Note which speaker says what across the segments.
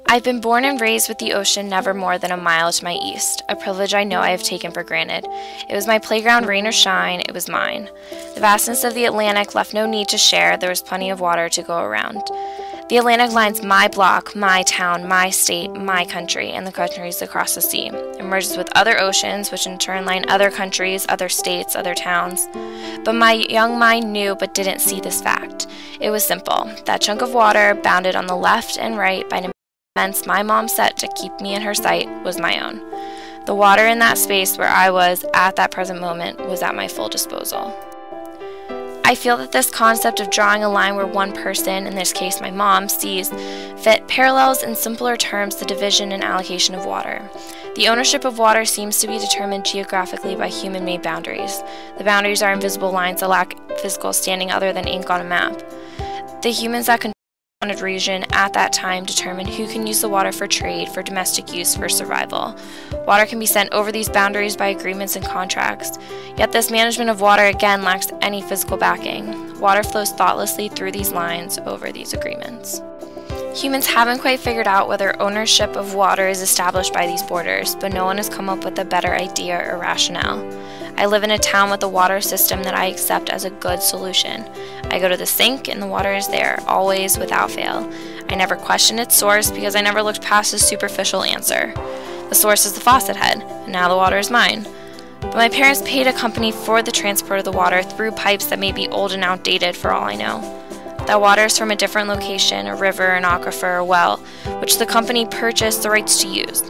Speaker 1: I've been born and raised with the ocean never more than a mile to my east, a privilege I know I have taken for granted. It was my playground, rain or shine, it was mine. The vastness of the Atlantic left no need to share, there was plenty of water to go around. The Atlantic lines my block, my town, my state, my country, and the countries across the sea. It merges with other oceans, which in turn line other countries, other states, other towns. But my young mind knew but didn't see this fact. It was simple. That chunk of water, bounded on the left and right by an immense my mom set to keep me in her sight, was my own. The water in that space where I was at that present moment was at my full disposal. I feel that this concept of drawing a line where one person, in this case my mom, sees fit parallels in simpler terms the division and allocation of water. The ownership of water seems to be determined geographically by human-made boundaries. The boundaries are invisible lines that lack physical standing other than ink on a map. The humans that control the region at that time determine who can use the water for trade, for domestic use, for survival. Water can be sent over these boundaries by agreements and contracts. Yet this management of water again lacks any physical backing. Water flows thoughtlessly through these lines over these agreements. Humans haven't quite figured out whether ownership of water is established by these borders, but no one has come up with a better idea or rationale. I live in a town with a water system that I accept as a good solution. I go to the sink and the water is there, always without fail. I never question its source because I never looked past the superficial answer. The source is the faucet head, and now the water is mine. But my parents paid a company for the transport of the water through pipes that may be old and outdated for all I know. That water is from a different location, a river, an aquifer, a well, which the company purchased the rights to use.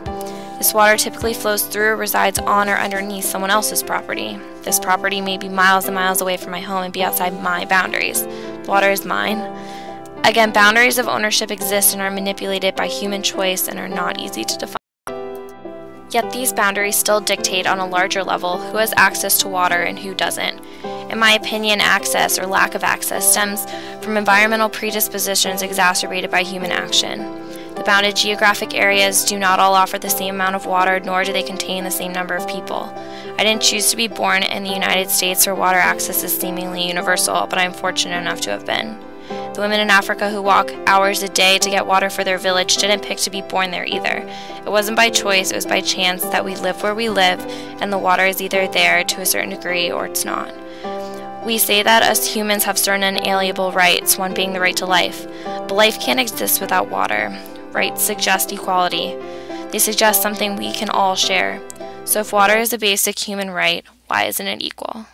Speaker 1: This water typically flows through or resides on or underneath someone else's property. This property may be miles and miles away from my home and be outside my boundaries. The water is mine. Again, boundaries of ownership exist and are manipulated by human choice and are not easy to define. Yet these boundaries still dictate on a larger level who has access to water and who doesn't. In my opinion, access or lack of access stems from environmental predispositions exacerbated by human action. The bounded geographic areas do not all offer the same amount of water, nor do they contain the same number of people. I didn't choose to be born in the United States where water access is seemingly universal, but I am fortunate enough to have been. The women in Africa who walk hours a day to get water for their village didn't pick to be born there either. It wasn't by choice, it was by chance that we live where we live, and the water is either there to a certain degree or it's not. We say that us humans have certain inalienable rights, one being the right to life. But life can't exist without water. Rights suggest equality. They suggest something we can all share. So if water is a basic human right, why isn't it equal?